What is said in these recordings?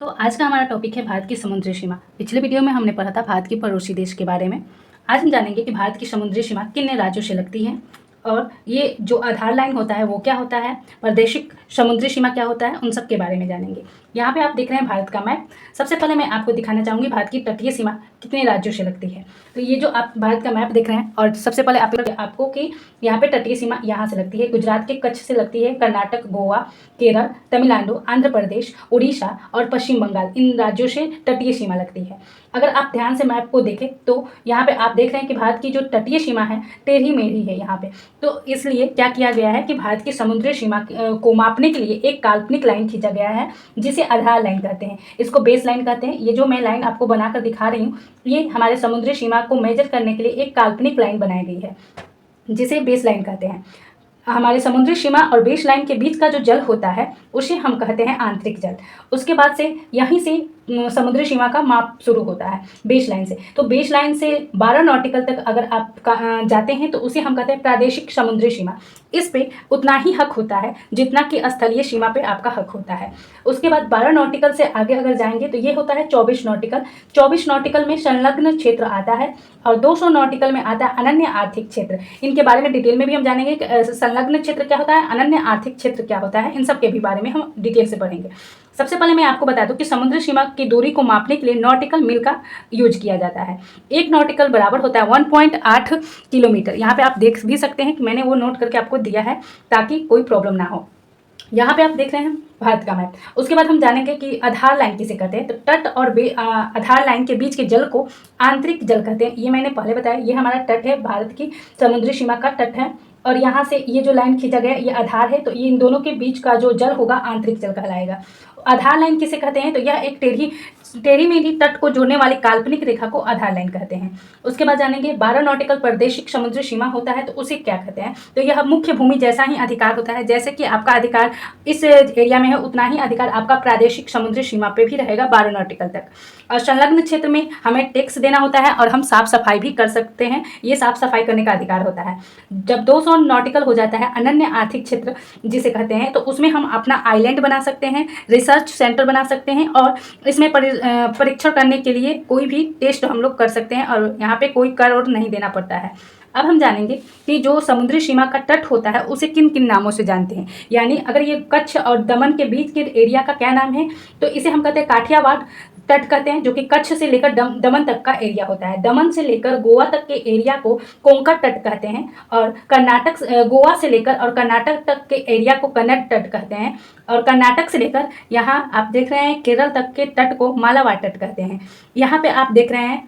तो आज का हमारा टॉपिक है भारत की समुद्री सीमा। पिछले वीडियो में हमने पढ़ा था भारत की पड़ोसी देश के बारे में। आज हम जानेंगे कि भारत की समुद्री सीमा किन राज्यों से लगती है और ये जो आधार लाइन होता है वो क्या होता है, प्रादेशिक समुद्री सीमा क्या होता है, उन सब के बारे में जानेंगे। यहाँ पे आप देख रहे हैं भारत का मैप। सबसे पहले मैं आपको दिखाना चाहूँगी भारत की तटीय सीमा कितने राज्यों से लगती है। तो ये जो आप भारत का मैप देख रहे हैं और सबसे पहले आपको कि यहाँ पे तटीय सीमा यहाँ से लगती है, गुजरात के कच्छ से लगती है, कर्नाटक, गोवा, केरल, तमिलनाडु, आंध्र प्रदेश, उड़ीसा और पश्चिम बंगाल, इन राज्यों से तटीय सीमा लगती है। अगर आप ध्यान से मैप को देखें तो यहाँ पे आप देख रहे हैं कि भारत की जो तटीय सीमा है टेढ़ी मेढ़ी है यहाँ पे। तो इसलिए क्या किया गया है कि भारत की समुद्री सीमा को मापने के लिए एक काल्पनिक लाइन खींचा गया है जिसे आधार लाइन कहते हैं, इसको बेस लाइन कहते हैं। ये जो मैं लाइन आपको बनाकर दिखा रही हूँ ये हमारे समुद्री सीमा को मेजर करने के लिए एक काल्पनिक लाइन बनाई गई है जिसे बेस लाइन कहते हैं। हमारे समुद्री सीमा और बेस लाइन के बीच का जो जल होता है उसे हम कहते हैं आंतरिक जल। उसके बाद से यहीं से समुद्री सीमा का माप शुरू होता है बेस लाइन से। तो बेस लाइन से 12 नॉटिकल तक अगर आप जाते हैं तो उसे हम कहते हैं प्रादेशिक समुद्री सीमा। इस पे उतना ही हक होता है जितना कि स्थलीय सीमा पे आपका हक होता है। उसके बाद 12 नॉटिकल से आगे अगर जाएंगे तो ये होता है 24 नॉटिकल। 24 नॉटिकल में संलग्न क्षेत्र आता है और 200 नॉटिकल में आता है अनन्य आर्थिक क्षेत्र। इनके बारे में डिटेल में भी हम जानेंगे कि संलग्न क्षेत्र क्या होता है, अनन्य आर्थिक क्षेत्र क्या होता है, इन सब के भी बारे में हम डिटेल से पढ़ेंगे। सबसे पहले मैं आपको बता दूं कि समुद्री सीमा की दूरी को मापने के लिए नॉटिकल मील का यूज किया जाता है। एक नॉटिकल बराबर होता है 1.8 किलोमीटर। यहाँ पे आप देख भी सकते हैं कि मैंने वो नोट करके आपको दिया है ताकि कोई प्रॉब्लम ना हो। यहाँ पे आप देख रहे हैं भारत का मैप। उसके बाद हम जानेंगे कि आधार लाइन किसे कहते हैं। तो तट और आधार लाइन के बीच के जल को आंतरिक जल कहते हैं। ये मैंने पहले बताया, ये हमारा तट है, भारत की समुद्री सीमा का तट है और यहाँ से ये जो लाइन खींचा गया ये आधार है। तो ये इन दोनों के बीच का जो जल होगा आंतरिक जल कहलाएगा। आधार लाइन किसे कहते हैं तो यह एक टेढ़ी मेढ़ी तट को जोड़ने वाली काल्पनिक रेखा को आधार लाइन कहते हैं। उसके बाद जानेंगे 12 नॉटिकल प्रादेशिक समुद्री सीमा होता है तो उसे क्या कहते हैं। तो यह मुख्य भूमि जैसा ही अधिकार होता है, जैसे कि आपका अधिकार इस एरिया में है उतना ही अधिकार आपका प्रादेशिक समुद्री सीमा पे भी रहेगा 12 नॉटिकल तक। और संलग्न क्षेत्र में हमें टैक्स देना होता है और हम साफ सफाई भी कर सकते हैं, ये साफ सफाई करने का अधिकार होता है। जब 200 नॉटिकल हो जाता है अनन्य आर्थिक क्षेत्र जिसे कहते हैं तो उसमें हम अपना आइलैंड बना सकते हैं, रिसर्च सेंटर बना सकते हैं और इसमें परीक्षण करने के लिए कोई भी टेस्ट हम लोग कर सकते हैं और यहाँ पे कोई कर और नहीं देना पड़ता है। अब हम जानेंगे कि जो समुद्री सीमा का तट होता है उसे किन किन नामों से जानते हैं। यानी अगर ये कच्छ और दमन के बीच के एरिया का क्या नाम है तो इसे हम कहते हैं काठियावाड़ तट कहते हैं, जो कि कच्छ से लेकर दमन तक का एरिया होता है। दमन से लेकर गोवा तक के एरिया को कोंकण तट कहते हैं और गोवा से लेकर और कर्नाटक तक के एरिया को कन्नड़ तट कहते हैं और कर्नाटक से लेकर यहाँ आप देख रहे हैं केरल तक के तट को मालाबार तट कहते हैं। यहाँ पे आप देख रहे हैं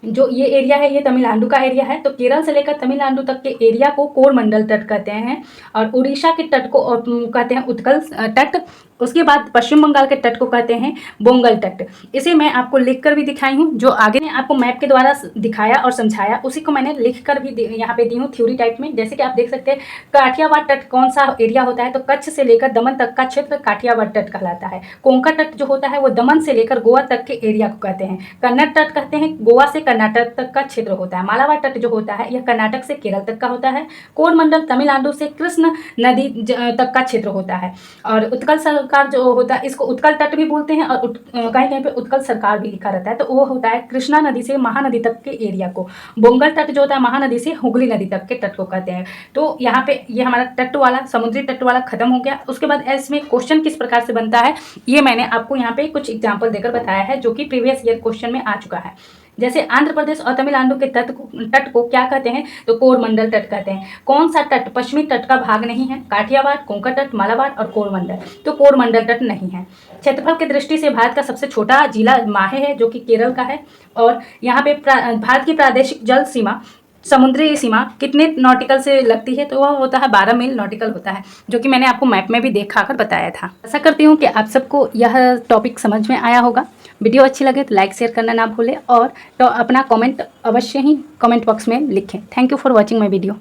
जो ये एरिया है ये तमिलनाडु का एरिया है। तो केरल से लेकर तमिलनाडु तक के एरिया को कोरमंडल तट कहते हैं और उड़ीसा के तट को कहते हैं उत्कल तट। उसके बाद पश्चिम बंगाल के तट को कहते हैं बोंगल तट। इसे मैं आपको लिखकर भी दिखाई हूँ, जो आगे ने आपको मैप के द्वारा दिखाया और समझाया उसी को मैंने लिखकर भी यहाँ पे दी हूँ थ्योरी टाइप में। जैसे कि आप देख सकते हैं काठियावाड़ तट कौन सा एरिया होता है तो कच्छ से लेकर दमन तक का क्षेत्र काठियावाड़ तट कहलाता है। कोंकण तट जो होता है वो दमन से लेकर गोवा तक के एरिया को कहते हैं। कन्नड़ तट कहते हैं गोवा से कर्नाटक तक का क्षेत्र होता है। मालाबार तट जो होता है यह कर्नाटक से केरल तक का होता है। कोरमंडल तमिलनाडु से कृष्ण नदी तक का क्षेत्र होता है और उत्कल सरकार जो होता है इसको उत्कल तट भी बोलते हैं और कहीं कहीं पे उत्कल सरकार भी लिखा रहता है। तो वो होता है कृष्णा नदी से महानदी तक के एरिया को। बोंगल तट जो होता है महानदी से हुगली नदी तक के तट को कहते हैं। तो यहाँ पे ये हमारा तट वाला समुद्री तट वाला खत्म हो गया। उसके बाद इसमें क्वेश्चन किस प्रकार से बनता है ये मैंने आपको यहाँ पे कुछ एग्जाम्पल देकर बताया है जो कि प्रीवियस ईयर क्वेश्चन में आ चुका है। जैसे आंध्र प्रदेश और तमिलनाडु के तट को क्या कहते हैं तो कोरमंडल तट कहते हैं। कौन सा तट पश्चिमी तट का भाग नहीं है, काठियावाड़, कोंकण तट, मालाबार और कोरमंडल। तो कोरमंडल तट नहीं है। क्षेत्रफल की दृष्टि से भारत का सबसे छोटा जिला माहे है जो कि केरल का है और यहाँ पे भारत की प्रादेशिक जल सीमा समुद्री सीमा कितने नॉटिकल से लगती है तो वह होता है 12 मील नॉटिकल होता है, जो कि मैंने आपको मैप में भी देखा कर बताया था। आशा करती हूँ कि आप सबको यह टॉपिक समझ में आया होगा। वीडियो अच्छी लगे तो लाइक शेयर करना ना भूलें और तो अपना कमेंट अवश्य ही कमेंट बॉक्स में लिखें। Thank you for watching my video.